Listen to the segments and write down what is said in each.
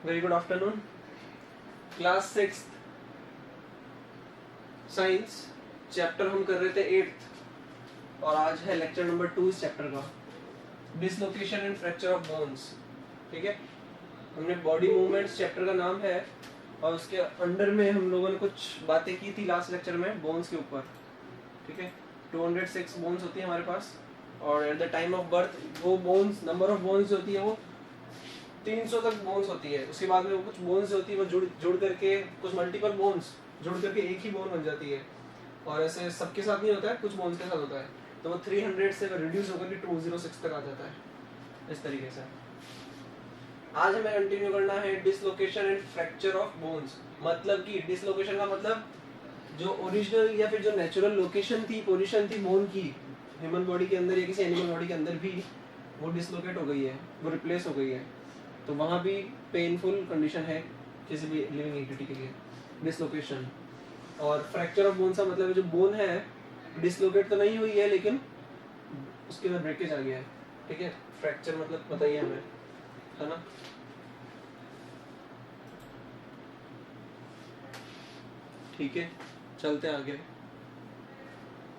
Very good afternoon. Class 6 science chapter हम कर रहे थे 8th और आज है लेक्चर नंबर 2 इस चैप्टर का, dislocation and fracture of bones. ठीक है, हमने बॉडी मूवमेंट्स चैप्टर का नाम है और उसके अंडर में हम लोगों ने कुछ बातें की थी लास्ट लेक्चर में बोन्स के ऊपर। ठीक है, 206 बोन्स होती है हमारे पास और at the time of birth वो बोन्स, नंबर ऑफ बोन्स होती है वो 300 तक बोन्स होती है। उसके बाद में वो कुछ बोन्स होती है वो जुड़ करके कुछ मल्टीपल बोन्स जुड़ करके एक ही बोन बन जाती है और ऐसे सबके साथ नहीं होता है, कुछ बोन्स के साथ होता है। तो वो 300 से रिड्यूस होकर के 206 तक आ जाता है इस तरीके से। आज हमें कंटिन्यू करना है dislocation and fracture of bones. मतलब कि डिसलोकेशन का मतलब जो ओरिजिनल या फिर जो नेचुरल लोकेशन थी, पोजीशन थी बोन की ह्यूमन बॉडी के अंदर या किसी एनिमल बॉडी के अंदर भी वो डिसलोकेट हो गई है, वो रिप्लेस हो गई है, तो वहाँ भी पेनफुल कंडीशन है किसी भी लिविंग एंटिटी के लिए, डिसलोकेशन। और फ्रैक्चर ऑफ बोन का मतलब जो बोन है डिसलोकेट तो नहीं हुई है लेकिन उसके अंदर ब्रेकेज आ गया है। ठीक है, फ्रैक्चर मतलब बताइए हमें, है ना। ठीक है, चलते हैं आगे।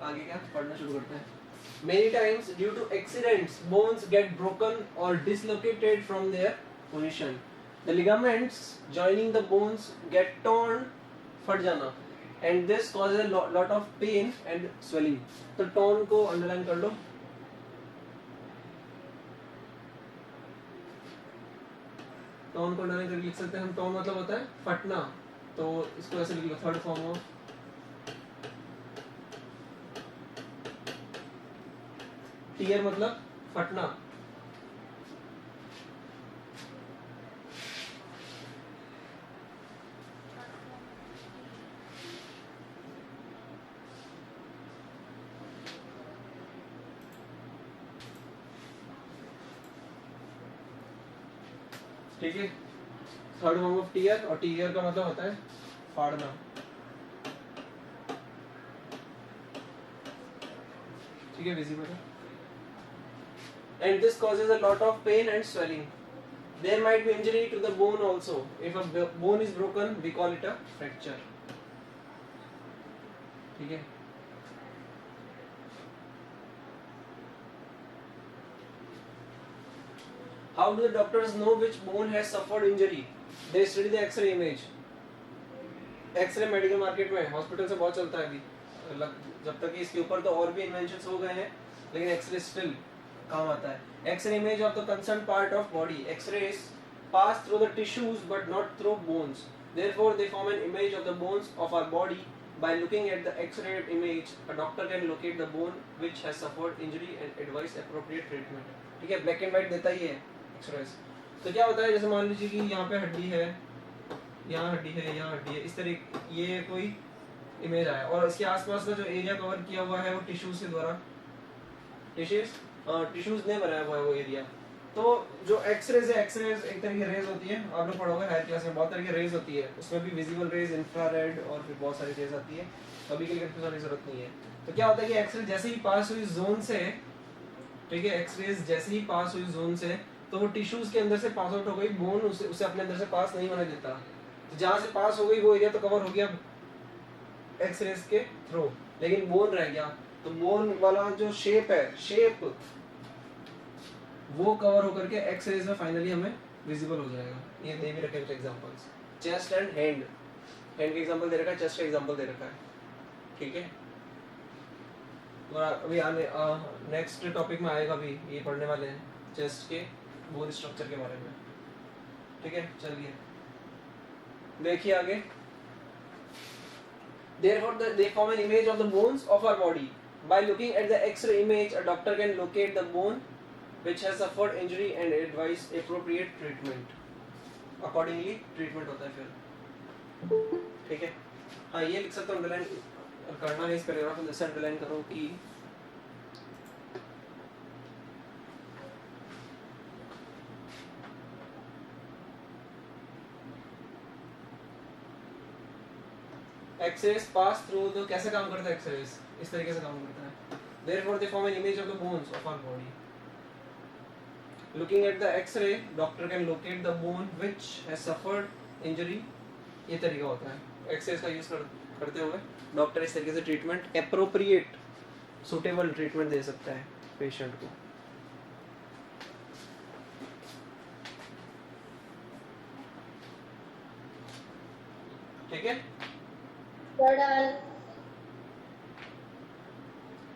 आगे क्या पढ़ना शुरू करते हैं। Many times due to accidents bones get broken or dislocated from their position. The ligaments joining the bones get torn, फट जाना, and this causes a lot of pain and swelling. तो torn को underline कर लो। torn को underline करके लिख सकते हैं हम। torn मतलब होता है फटना, तो इसको ऐसे लिख लो, थर्ड फॉर्म ऑफ टीयर मतलब फटना। ठीक है, थर्ड फॉर्म ऑफ टीयर, और टीयर का मतलब होता है फाड़ना। ठीक है, विजिबल है। And this causes a lot of pain and swelling. There might be injury to the bone also. If a bone is broken, we call it a fracture. ठीक है, how do the doctors know which bone has suffered injury? They study the X-ray image. X-ray medical market में hospital से बहुत चलता है अभी, जब तक कि इसके ऊपर तो और भी इन्वेंशंस हो गए हैं लेकिन एक्सरे स्टिल काम आता है। X-ray image of the concerned part of body. X-rays pass through the tissues but not through bones. Therefore, they form an image of the bones of our body. By looking at the X-ray image, a doctor can locate the bone which has suffered injury and advise appropriate treatment. ठीक है, black and white देता ही है X-rays। तो क्या होता है, जैसे मान लीजिए कि यहाँ पे हड्डी है, यहाँ हड्डी है, यहाँ हड्डी है, इस तरह ये कोई इमेज आया और इसके आसपास का जो एरिया कवर किया हुआ है वो टिश्यूज के द्वारा, टिश्यूज ने बनाया हुआ है वो एरिया। तो जो एक्सरेज है, एक्सरेज एक तरह की रेज होती है, आप लोग पढ़ोगे हायर क्लास में, बहुत तरह की रेज होती है, उसमें भी विजिबल रेज, इंफ्रारेड और फिर बहुत सारी रेज आती है, अभी के लिए कंफ्यूज होने की जरूरत नहीं है। तो क्या होता है कि एक्सरे जैसे ही पास हुई जोन से, ठीक है, एक्सरेज जैसे ही पास हुई जोन से तो वो टिश्यूज के अंदर से पास आउट हो गई, बोन उसे अपने अंदर से पास नहीं होने देता, तो जहाँ से पास हो गई वो एरिया तो कवर हो गया एक्सरेज के थ्रू, लेकिन बोन रह गया। तो बोन वाला जो शेप है, शेप वो कवर होकर के एक्सरेज में फाइनली हमें विजिबल हो जाएगा। ये दे भी रखे कुछ examples, chest and hand. Hand का एग्जांपल दे रखा है, चेस्ट का एग्जांपल दे रखा है। ठीक है, और अभी आने नेक्स्ट टॉपिक में आएगा भी, ये पढ़ने वाले हैं चेस्ट के बोन स्ट्रक्चर के बारे में। ठीक है, चलिए देखिए आगे। Therefore, they form an image of the bones of our body. By looking at the X-ray image, a doctor can locate the bone which has suffered injury and advise appropriate treatment. Accordingly, treatment होता है फिर। ठीक है, हाँ ये लिख सकते हो, अंडरलाइन करना है इस पैराग्राफ में, जैसे अंडरलाइन करो कि एक्सरेज पास थ्रू, तो कैसे काम करता है एक्सरेज, इस तरीके से काम करता है। Therefore, they form an image of the bones of our body. Looking at the X-ray doctor can locate the bone which has suffered injury. ये तरीका होता है एक्सरे का यूज करते हुए डॉक्टर इस तरीके से ट्रीटमेंट एप्रोप्रिएट सुटेबल ट्रीटमेंट दे सकता है पेशेंट को। ठीक है,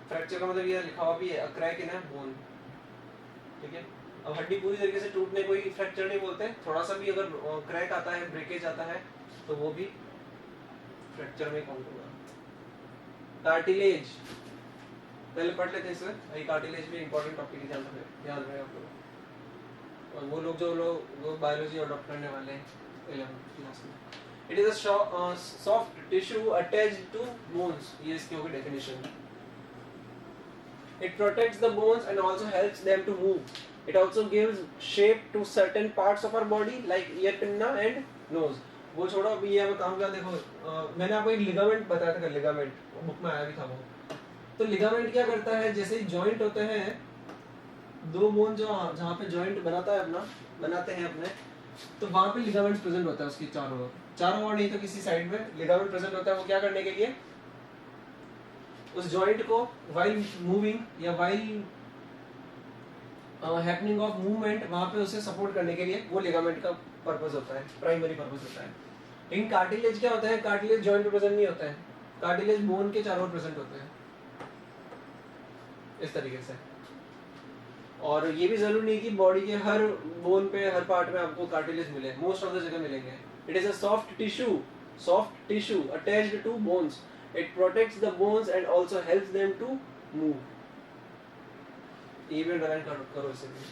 फ्रैक्चर का मतलब ये लिखा हुआ भी है, a crack in a bone. ठीक है, अब हड्डी पूरी तरीके से टूटने को ही फ्रैक्चर नहीं बोलते, थोड़ा सा भी अगर क्रैक आता है, ब्रेकेज आता है तो वो भी फ्रैक्चर में काउंट होगा। कार्टिलेज पहले पढ़ लेते हैं इसमें, ये कार्टिलेज भी इंपॉर्टेंट टॉपिक है, ध्यान रहे आप लोग। और वो लोग जो बायोलॉजी और डॉक्टर पढ़ने वाले हैं 11th क्लास में। It is a soft tissue attached to bones, ये इसकी होगी definition. It protects the bones and also helps them to move. It also gives shape to certain parts of our body like ear, pinna and nose. वो छोड़ो, अभी ये बताऊँ क्या, देखो मैंने आपको एक लिगामेंट बताया था, लिगामेंट बुक में आया भी था वो। तो लिगामेंट क्या करता है, जैसे जॉइंट होते हैं दो बोन जो जहाँ पे जॉइंट बनाते हैं अपने, तो वहाँ पे लिगामेंट प्रेजेंट होता है उसकी चारों ओर नहीं तो किसी साइड में लिगामेंट प्रेजेंट होता है। वो क्या करने के लिए, उस जॉइंट को वाइल मूविंग या वाइल हैपनिंग ऑफ मूवमेंट वहां पे उसे सपोर्ट करने के लिए वो लिगामेंट का पर्पस होता है, प्राइमरी पर्पस होता है। लेकिन कार्टिलेज क्या होता है, कार्टिलेज जॉइंट पे प्रेजेंट नहीं होता है, कार्टिलेज बोन के चारों ओर प्रेजेंट होते हैं इस तरीके से। और ये भी जरूरी नहीं कि बॉडी के हर बोन पे हर पार्ट में आपको कार्टिलेज मिले, मोस्ट ऑफ द जगह मिलेंगे। It is a soft tissue attached to bones. It protects the bones and also helps them to move. ये भी underline करो इसे भी।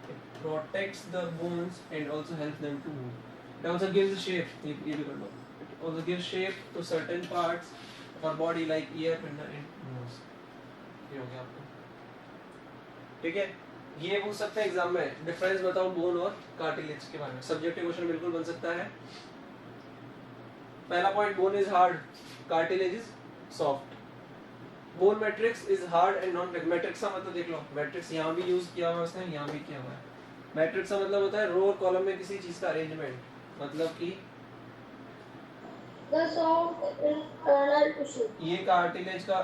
It protects the bones and also helps them to move. It also gives shape. ये भी कर लो। It also gives shape to certain parts of our body like ear, pinna and nose. ये हो गया आपको। ठीक है, ये पूछ सकते हैं एग्जाम में, डिफरेंस बताओ बोन और कार्टिलेज के बारे में। सब्जेक्टिव क्वेश्चन बिल्कुल बन सकता है। पहला point, bone is hard, cartilage is soft. Bone matrix is hard and non matrix का मतलब देख लो, मैट्रिक्स यहाँ भी यूज किया हुआ है उसने, यहाँ भी किया हुआ है। मैट्रिक्स का मतलब होता है रो और कॉलम में किसी चीज का अरेंजमेंट, मतलब कि ये कार्टिलेज का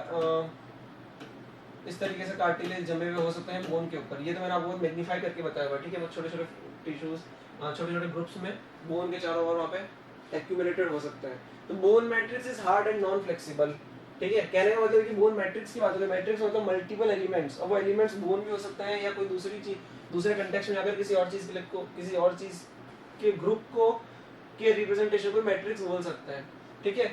इस तरीके से कार्टिलेज जमे हुए हो सकते हैं बोन के ऊपर। ये तो मैंने आपको मैग्नीफाई करके बताया हुआ, ठीक है। वो छोटे छोटे टिश्यूज छोटे छोटे ग्रुप्स में बोन के चारों ओर वहाँ पे एक्यूमुलेटेड हो सकते हैं। तो bone matrix is hard and non flexible, ठीक है। कहने का मतलब कि बोन मैट्रिक्स की बात होती है, मैट्रिक्स मतलब मल्टीपल एलिमेंट्स। अब वो एलिमेंट्स बोन भी हो सकते हैं या कोई दूसरी चीज, दूसरे कंटेक्स्ट में अगर किसी और चीज किसी और चीज के ग्रुप को के रिप्रेजेंटेशन को मैट्रिक्स बोल सकते हैं, ठीक है।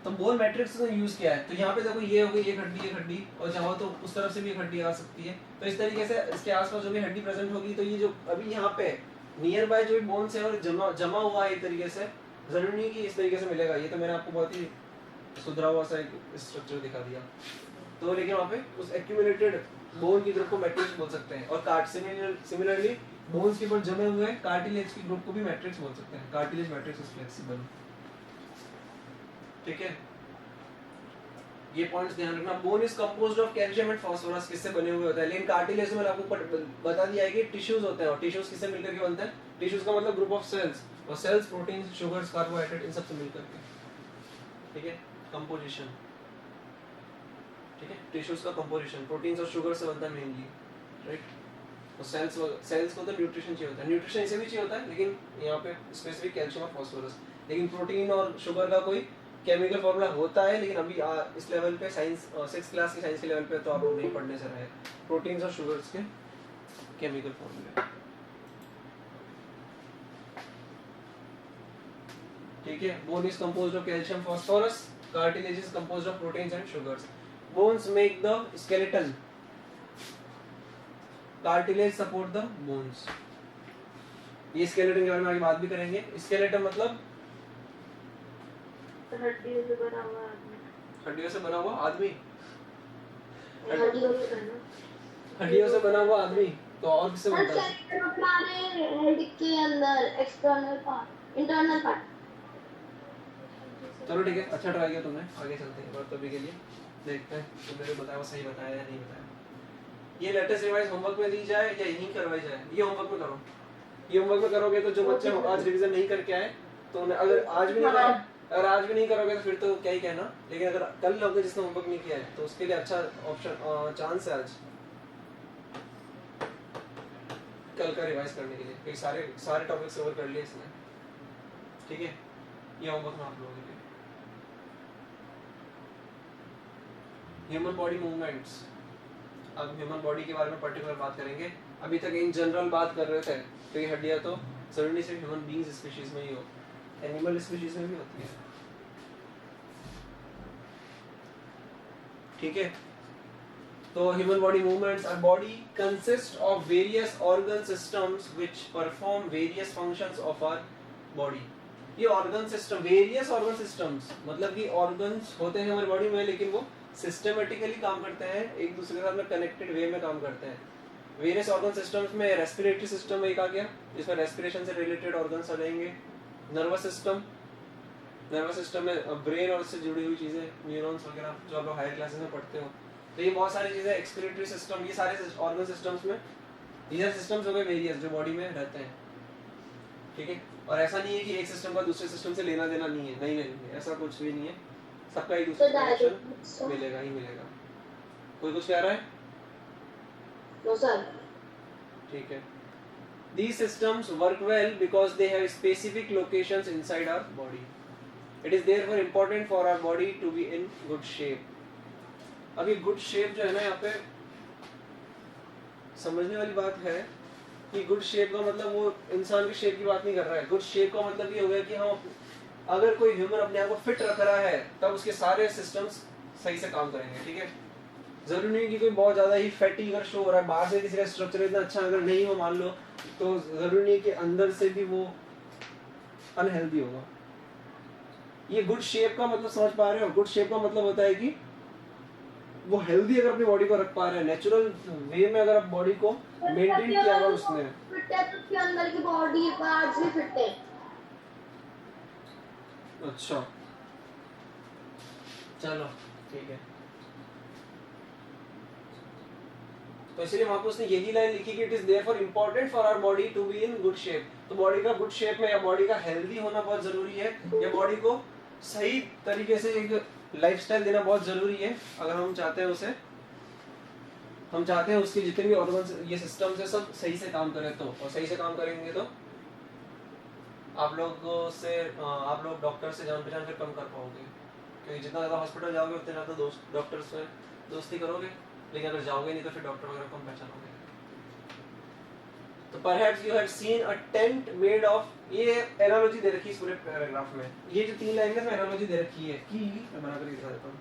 तो बोन मैट्रिक्स का यूज किया है। तो यहाँ पे देखो ये हो गई एक हड्डी और चाहो तो उस तरफ से भी एक हड्डी आ सकती है। तो इस तरीके से इसके आसपास जो भी हड्डी प्रेजेंट होगी, तो ये जो अभी यहाँ पे नियर बाय जो भी बोन्स है और जमा हुआ है एक तरीके से, जरूरी नहीं कि इस तरीके से मिलेगा। ये तो मैंने आपको बहुत ही सुधरा हुआ सा एक स्ट्रक्चर दिखा दिया। तो लेकिन वहाँ पे उस एक्यूमुलेटेड बोन की ग्रुप को मैट्रिक्स बोल सकते हैं। और सिमिलरली बोन्स के ऊपर जमे हुए कार्टिलेज की ग्रुप को भी मैट्रिक्स बोल सकते हैं। कार्टिलेज मैट्रिक्स इज फ्लेक्सिबल, ठीक है। ये पॉइंट्स ध्यान रखना। Bone is composed of calcium and phosphorus, किससे बने हुए होता है। लेकिन कार्टिलेज में आपको बता दिया है कि टिश्यूज होते हैं, और टिश्यूज किससे मिलकर के बनते हैं। टिश्यूज का मतलब ग्रुप ऑफ सेल्स, और सेल्स प्रोटीन, शुगर्स, कार्बोहाइड्रेट, इन सब से मिलकर के, ठीक है। कंपोजिशन, ठीक है। टिश्यूज का कंपोजिशन प्रोटीन्स और शुगर से बनता है मेनली, राइट। और सेल्स को तो न्यूट्रिशन चाहिए होता है, न्यूट्रिशन इसे भी चाहिए होता है, लेकिन यहाँ पे स्पेसिफिक कैल्शियम और फास्फोरस। लेकिन प्रोटीन और शुगर का कोई केमिकल फॉर्मूला होता है, लेकिन अभी इस लेवल पे साइंस 6th क्लास की साइंस के लेवल पे तो आप नहीं पढ़ने से रहे प्रोटीन्स और शुगर्स के केमिकल फॉर्मूले, ठीक है। Bone is composed of calcium, phosphorus, cartilage is composed of proteins and sugars. Bones make the skeleton, cartilage support the bones. ये स्केलेटन के बारे में आगे बात भी करेंगे। स्केलेटन मतलब हड्डियों से बना हुआ आदमी, हड्डियों से बना हुआ आदमी, हड्डियों से बना हुआ आदमी। तो और किससे बनता है। हमारे हेड के अंदर एक्सटर्नल पार्ट, इंटरनल पार्ट। चलो ठीक है, अच्छा ट्राई किया तुमने। आगे चलते हैं और तभी के लिए देखते हैं तुमने जो बताया वो सही बताया या नहीं बताया। ये लेटेस्ट रिवाइज होमवर्क में दी जाए या यहीं करवाई जाए? ये होमवर्क में करो। ये होमवर्क में करोगे तो जो बच्चे आज रिवीजन नहीं करके आए तो उन्हें अगर आज भी नहीं करो, अगर आज भी नहीं करोगे तो फिर तो क्या ही कहना, लेकिन अगर कल लोगे जिसने होमवर्क नहीं किया है तो उसके लिए अच्छा ऑप्शन चांस है आज कल का रिवाइज करने के लिए, क्योंकि सारे टॉपिक्स कवर कर लिए इसने। ठीक है, ये होमवर्क में आप लोगों के लिए। ह्यूमन बॉडी मूवमेंट्स, अब ह्यूमन बॉडी के बारे में पर्टिकुलर बात करेंगे। अभी तक इन जनरल बात कर रहे थे, तो ये हड्डियां तो जरूरी सिर्फ ह्यूमन बीइंग्स स्पीशीज में ही हो, एनिमल स्पीशीज में भी होती है। ठीक है, तो human body movements, our body consist of various organ systems which perform various functions of our body. ये organ system, various organ systems मतलब कि ऑर्गन्स होते हैं हमारी बॉडी में, लेकिन वो सिस्टमेटिकली काम करते हैं, एक दूसरे के साथ में कनेक्टेड वे में काम करते हैं। वेरियस ऑर्गन सिस्टम्स में रेस्पिरेटरी सिस्टम एक आ गया, जिसमें रेस्पिरेशन से रिलेटेड ऑर्गन्स आ जाएंगे। नर्वस सिस्टम में ब्रेन और उससे जुड़ी हुई चीजें, न्यूरॉन्स वगैरह जो आप लोग हायर क्लासेस में पढ़ते हो, तो ये बहुत सारी चीजें। एक्सक्रीटरी सिस्टम, ये सारे ऑर्गन सिस्टम्स में ये सिस्टम्स हो गए वेरियस जो बॉडी में रहते हैं। ठीक है, और ऐसा नहीं है कि एक सिस्टम का दूसरे सिस्टम से लेना देना नहीं है, नहीं, ऐसा कुछ भी नहीं है, सबका एक दूसरे का कनेक्शन मिलेगा ही मिलेगा। कोई कुछ कह रहा है? No sir. ठीक है, these systems work well because they have specific locations inside our body. It is therefore important for our body to be in good shape. अब ये गुड शेप जो है ना, यहाँ पे समझने वाली बात है कि गुड शेप का मतलब वो इंसान के शेप की बात नहीं कर रहा है। गुड शेप का मतलब ये हो गया कि हम अगर कोई ह्यूमन अपने आप को फिट रख रहा है तब उसके सारे सिस्टम्स सही से काम करेंगे। ठीक है, जरूरी नहीं कि कोई बहुत ज्यादा ही फैटी अगर शो हो रहा है, बाहर से किसी का स्ट्रक्चर इतना अच्छा अगर नहीं हो मान लो, तो जरूरी नहीं कि अंदर से भी वो अनहेल्दी होगा। ये गुड शेप का मतलब समझ पा रहे हो? गुड शेप का मतलब होता है कि वो हेल्दी अगर अपनी बॉडी को रख पा रहे हैं, नेचुरल वे में अगर आप बॉडी को मेंटेन किया हुआ उसने, फिट है तो उसके अंदर की बॉडी पार्ट्स भी फिट है। अच्छा चलो ठीक है, तो इसलिए वहां पे उसने यही लाइन लिखी कि it is therefore important for our body to be in good shape. तो बॉडी का गुड शेप में या बॉडी का हेल्दी होना बहुत जरूरी है, या बॉडी को सही तरीके से एक लाइफस्टाइल देना बहुत जरूरी है। अगर हम चाहते हैं उसके जितने भी ऑर्गन्स, ये सिस्टम्स है, सब सही से काम करें तो, और सही से काम करेंगे तो आप लोग डॉक्टर से जान पहचान फिर कम कर पाओगे, क्योंकि जितना ज्यादा हॉस्पिटल जाओगे उतने ज्यादा डॉक्टर से दोस्ती करोगे, लेकिन अगर जाओगे नहीं तो फिर डॉक्टर वगैरह कम पहचानोगे। तो perhaps you have seen a tent made of, ये एनालॉजी दे रखी है इस पूरे पैराग्राफ में, ये जो 3 लाइन में एनालॉजी दे रखी है कि मैं बना कर दिखा देता हूँ।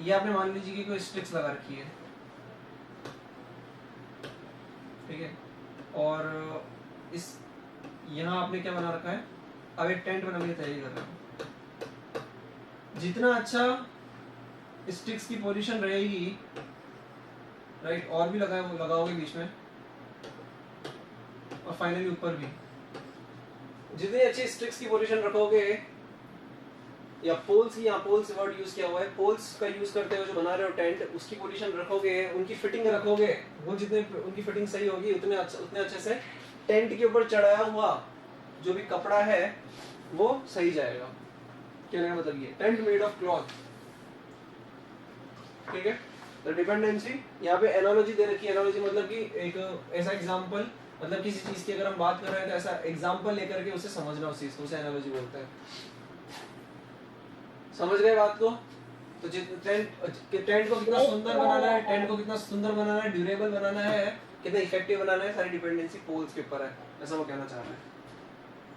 ये आपने मान लीजिए कि कोई स्टिक्स लगा रखी है, ठीक है, और इस यहाँ आपने क्या बना रखा है, अब एक टेंट बनाने की तैयारी कर रहे हो। जितना अच्छा स्टिक्स की पोजीशन रहेगी, राइट, और भी लगाओगे बीच में, और फाइनली ऊपर भी, जितनी अच्छी स्टिक्स की पोजीशन रखोगे, या पोल्स, यहाँ पोल्स वर्ड यूज किया हुआ है, पोल्स का यूज करते हुए जो बना रहे हो टेंट, उसकी पोजीशन रखोगे, उनकी फिटिंग रखोगे, वो जितने उनकी फिटिंग सही होगी उतने अच्छे से टेंट के ऊपर चढ़ाया हुआ जो भी कपड़ा है वो सही जाएगा। कहने का मतलब ये टेंट मेड ऑफ क्लॉथ, ठीक है। तो डिपेंडेंसी यहाँ पे एनालॉजी दे रखी है, एनालॉजी मतलब कि एक ऐसा एग्जांपल, मतलब किसी चीज की अगर हम बात कर रहे हैं तो ऐसा एग्जांपल लेकर के उसे समझना उस चीज को, उसे एनालॉजी बोलते हैं। समझ गए बात को? तो टेंट को कितना सुंदर बनाना है, टेंट को कितना सुंदर बनाना है, ड्यूरेबल बनाना है, कितना इफेक्टिव बनाना है, सारी डिपेंडेंसी पोल्स के ऊपर है, ऐसा वो कहना चाह रहा है।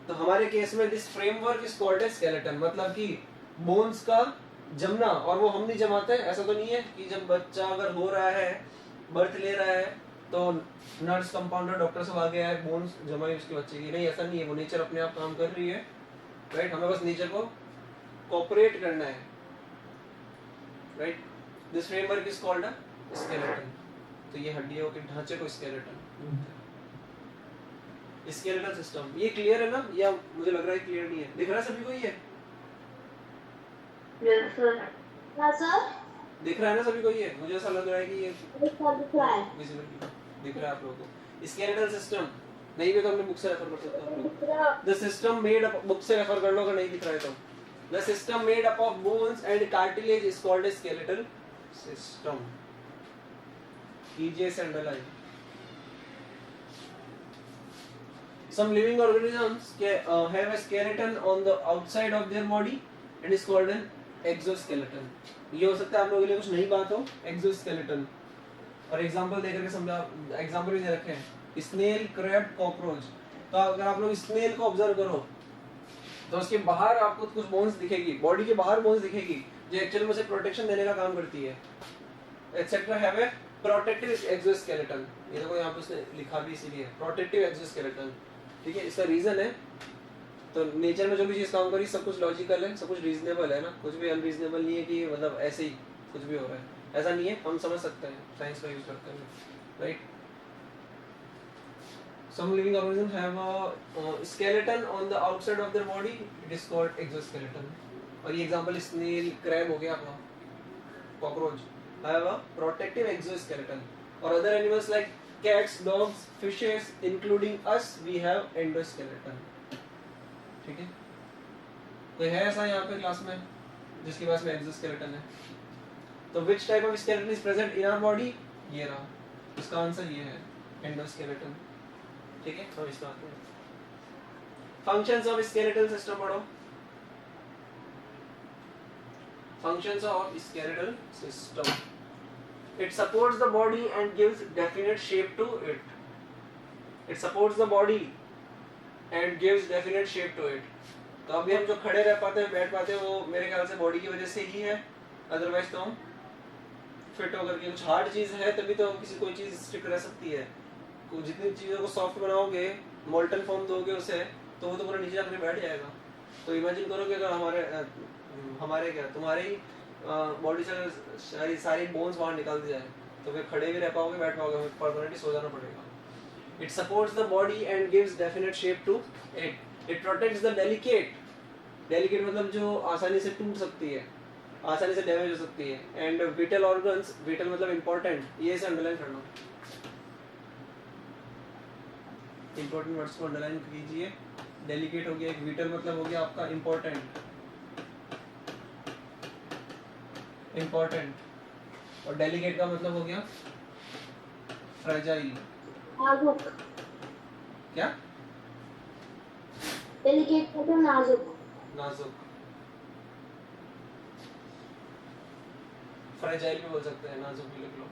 तो हमारे केस में this framework is called as skeleton, मतलब कि बोन्स का जमना, और वो हम नहीं जमाते, ऐसा तो नहीं है कि जब बच्चा अगर हो रहा है, बर्थ ले रहा है, तो नर्स, कंपाउंडर, डॉक्टर सब आ गया है, बोन्स जमाई उसके बच्चे की, नहीं ऐसा नहीं है, वो नेचर अपने आप काम कर रही है, राइट। हमें बस नेचर को कोऑपरेट करना है, right. This framework is called a skeleton. तो ये हड्डियों के ढांचे को स्केलेटन, स्केलेटल सिस्टम। ये क्लियर है ना, या मुझे लग रहा है क्लियर नहीं है? दिख रहा है सभी को ये? Yes sir. हाँ सर। दिख रहा है ना सभी को? ये मुझे ऐसा लग रहा है कि ये दिख रहा है। विजिबल दिख रहा है आप लोगों को। स्केलेटल सिस्टम नहीं भी तो हमने बुक से रेफर कर सकते हैं आप दिख रहा लोग। The system made up, book से रेफर कर लो अगर नहीं दिख रहा है तो। The system made up of bones and cartilage is called a skeletal system. कीजिए से underline. Some living organisms have a skeleton on the outside of their body and is called an exoskeleton. ये हो सकता है आप लोगों के लिए कुछ नई बात हो, exoskeleton। और एग्जांपल देकर के समझा, एग्जांपल भी दे रखे हैं, स्नेल, क्रैब, कॉकरोच। तो अगर आप लोग स्नेल को ऑब्जर्व करो तो उसके बाहर आपको कुछ बोन्स दिखेगी, बॉडी के बाहर बोन्स दिखेगी जो एक्चुअली में उसे प्रोटेक्शन देने का काम करती है। Etcetera have a protective exoskeleton. ये देखो यहाँ पे उसने लिखा भी इसीलिए प्रोटेक्टिव एक्सोस्केलेटन, ठीक है। इसका रीजन है, तो नेचर में जो भी चीज काम करी सब कुछ लॉजिकल है, सब कुछ रीजनेबल है ना, कुछ भी अनरीजनेबल नहीं है कि मतलब ऐसे ही कुछ भी हो रहा है, ऐसा नहीं है। हम समझ सकते हैं, साइंस का यूज करते हैं, right. Some living organisms have a skeleton on the outside of their body. It is called exoskeleton. और ये एग्जांपल स्नेल, क्रैब हो गया अपना, cockroach have a protective exoskeleton. और other animals like cats, dogs, fishes, including us, we have endoskeleton. ठीक है। कोई है ऐसा यहाँ पे क्लास में जिसके पास में exoskeleton है? तो which type of skeleton is present in our body? ये रहा, इसका आंसर ये है, endoskeleton। ठीक है, हम इसमें आते हैं। फंक्शंस ऑफ स्केलेटल सिस्टम पढ़ो। Functions of skeletal system, it supports the body and gives definite shape to it. It supports the body and gives definite shape to it. तो अभी हम जो खड़े रह पाते हैं, बैठ पाते हैं, वो मेरे ख्याल से बॉडी की वजह से ही है, अदरवाइज तो हम फिट होकर के, कुछ हार्ड चीज है तभी तो किसी कोई चीज स्टिक रह सकती है। जितनी चीज़ों को सॉफ्ट बनाओगे, मोल्टन फॉर्म दोगे उसे, तो वो तो पूरा नीचे जाकर बैठ जाएगा। तो इमेजिन करो कि अगर हमारे क्या तुम्हारी बॉडी से सारी बोन्स बाहर निकाल दी जाए तो फिर खड़े भी रह पाओगे, बैठ पाओगे, परमानेंटली सो जाना पड़ेगा। It supports the body and gives definite shape to it. It protects the delicate, delicate मतलब जो आसानी से टूट सकती है, आसानी से डैमेज हो सकती है, एंड विटल ऑर्गन्स, विटल मतलब इंपॉर्टेंट, ये से अंडरलाइन करना, इंपॉर्टेंट वर्ड्स को अंडरलाइन कीजिए। डेलिकेट हो गया एक, विटल मतलब हो गया आपका इंपॉर्टेंट, इंपॉर्टेंट, और डेलिकेट का मतलब हो गया फ्रेजाइल। नाजुक। क्या? डेलिकेट मतलब नाजुक। नाजुक, फ्रेजाइल भी बोल सकते हैं, नाजुक भी लिख लो,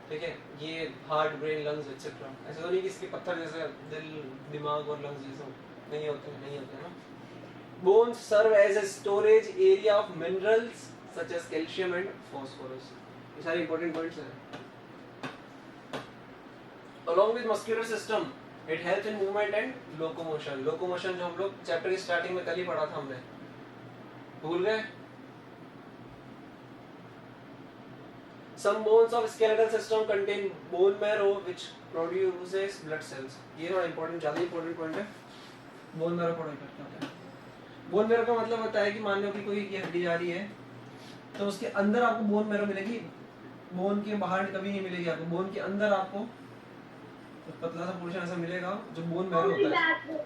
ठीक है। ये हार्ट, ब्रेन, लंग्स एक्सेट्रा, ऐसा तो नहीं कि इसके पत्थर जैसे दिल, दिमाग और लंग्स जैसे नहीं होते, नहीं होते ना। Bones serve as a storage area of minerals such as calcium and phosphorus. ये सारे इंपॉर्टेंट पॉइंट्स हैं। Along with muscular system it helps in movement and locomotion. Locomotion जो हम लोग चैप्टर की स्टार्टिंग में कल ही पढ़ा था हमने, भूल गए? Some bones of skeletal system contain bone marrow which produces blood cells. ये थोड़ा important, ज़्यादा important point है। Bone marrow पढ़ो इकट्ठा होता है। Bone marrow का मतलब होता है कि मान लो कि कोई ये हड्डी जा रही है तो उसके अंदर आपको bone marrow मिलेगी, bone के बाहर कभी नहीं मिलेगी आपको, bone के अंदर आपको तो पतला सा पोर्शन ऐसा मिलेगा जो bone marrow होता है,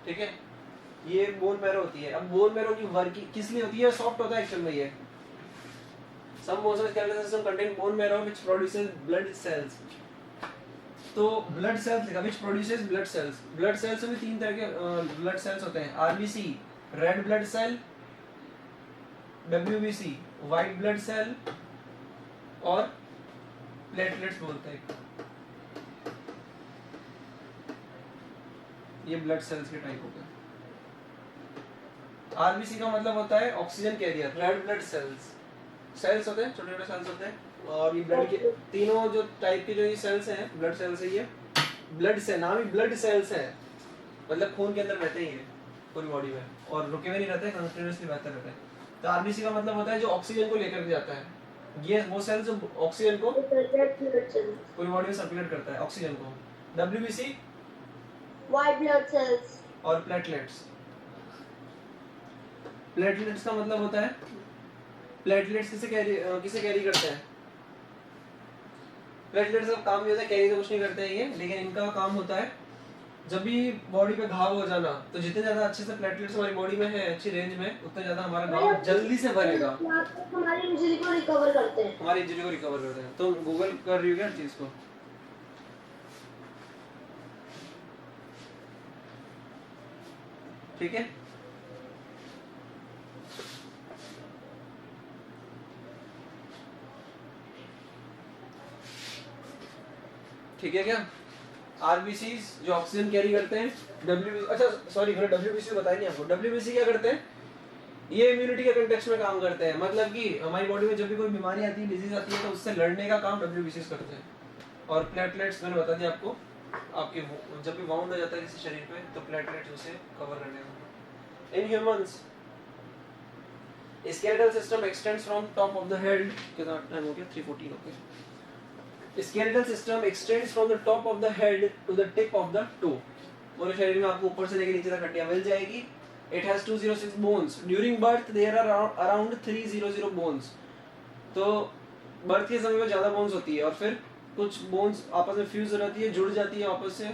ठीक है। ये bone marrow होती है। अब bone marrow की वर्किंग किस लिए होती है? सॉफ्ट होता है एक्चुअल में ये। Some bones of skeletal system contain bone marrow which produces blood cells. तो blood cells लिखा, which produces blood cells. Blood cells में तीन तरह के blood cells होते हैं, RBC red blood cell, WBC white blood cell और platelets बोलते हैं। ये blood cells के टाइप होते हैं। RBC का मतलब होता है oxygen carrier, red blood cells होते हैं, छोटे छोटे सेल्स होते हैं। और ये ब्लड के तीनों जो टाइप के जो ये सेल्स हैं, ब्लड सेल्स है, ये ब्लड से नाम ही ब्लड सेल्स है, मतलब खून के अंदर रहते हैं ये पूरी बॉडी में, और रुके हुए नहीं रहते, कंटिन्यूअसली बहते रहते हैं। तो आरबीसी का मतलब होता है जो ऑक्सीजन को लेकर के जाता है, ये वो सेल जो ऑक्सीजन को पूरी बॉडी में सर्कुलेट करता है, ऑक्सीजन को। डब्ल्यूबीसी व्हाइट ब्लड सेल्स और प्लेटलेट्स। प्लेटलेट्स का मतलब होता है, प्लेटलेट्स किसे कैरी करते हैं? प्लेटलेट्स का काम ये होता है, कैरी तो कुछ नहीं करते हैं ये, लेकिन इनका काम होता है जब भी बॉडी पे घाव हो जाना, तो जितने ज्यादा अच्छे से प्लेटलेट्स हमारी बॉडी में है अच्छी रेंज में, उतना ज्यादा हमारा घाव जल्दी से भरेगा, हमारी इंजरी को रिकवर करते हैं। हमारी इंजरी को रिकवर करते हैं। तो गूगल कर रही हो क्या चीज को? ठीक है, ठीक है क्या? आरबीसीज जो ऑक्सीजन कैरी करते हैं, अच्छा सॉरी मैंने डब्ल्यूबीसी बताया नहीं आपको। डब्ल्यूबीसी क्या करते हैं? ये इम्यूनिटी के कंटेक्स्ट में काम करते हैं, मतलब कि हमारी बॉडी में जब भी कोई बीमारी आती है, डिजीज आती है, तो उससे लड़ने का काम डब्ल्यूबीसी करते हैं। और प्लेटलेट्स मैंने बता दिया आपको, आपके जब भी वाउंड हो जाता है किसी शरीर पे, तो प्लेटलेट्स उसे कवर करने का। In humans skeletal system extends from top of the head, कितना टाइम हो गया? 3:14 okay. Skeletal system extends from the top of the head to the tip of the toe. पूरे शरीर में आपको ऊपर से लेकर नीचे तक हड्डियां मिल जाएगी। It has 206 bones. During birth there are around 300 bones. तो बर्थ के समय में ज्यादा बोन्स होती है, और फिर कुछ बोन्स आपस में फ्यूज हो जाती है, जुड़ जाती है आपस से,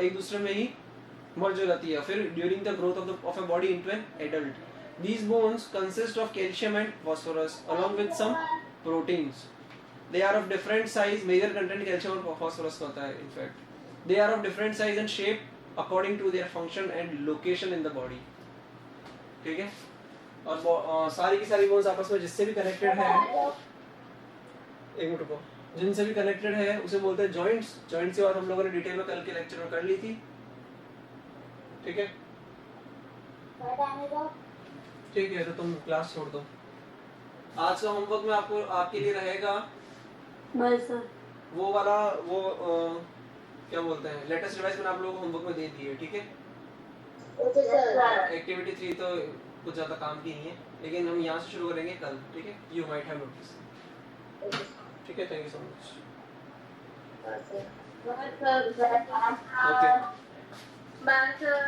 एक दूसरे में ही मर्ज हो जाती है। फिर during the growth of a body into an adult, these bones consist of calcium and phosphorus along with some proteins. They are of different size, major content calcium और phosphorus का होता है in fact. They are of different size and shape according to their function and location in the body. ठीक है? और सारी की सारी बोन्स आपस में जिससे भी कनेक्टेड है, एक मिनट रुको, जिनसे भी कनेक्टेड है उसे बोलते हैं जॉइंट्स। जॉइंट्स की बात हम लोगों ने डिटेल में कल के लेक्चर में कर ली थी। ठीक है, ठीक है, तो तुम क्लास छोड़ दो। आज का होमवर्क में आपको आपके लिए रहेगा बाय सर। वो वाला, वो क्या बोलते हैं, लेटेस्ट डिवाइस मैंने आप लोगों को होमवर्क में दे दी है। ठीक है, ओके सर। एक्टिविटी 3 तो कुछ ज्यादा काम की नहीं है, लेकिन हम यहाँ से शुरू करेंगे कल। ठीक है, यू माइट हैव नोटिस। ठीक है, thank you so much. Okay, bye sir.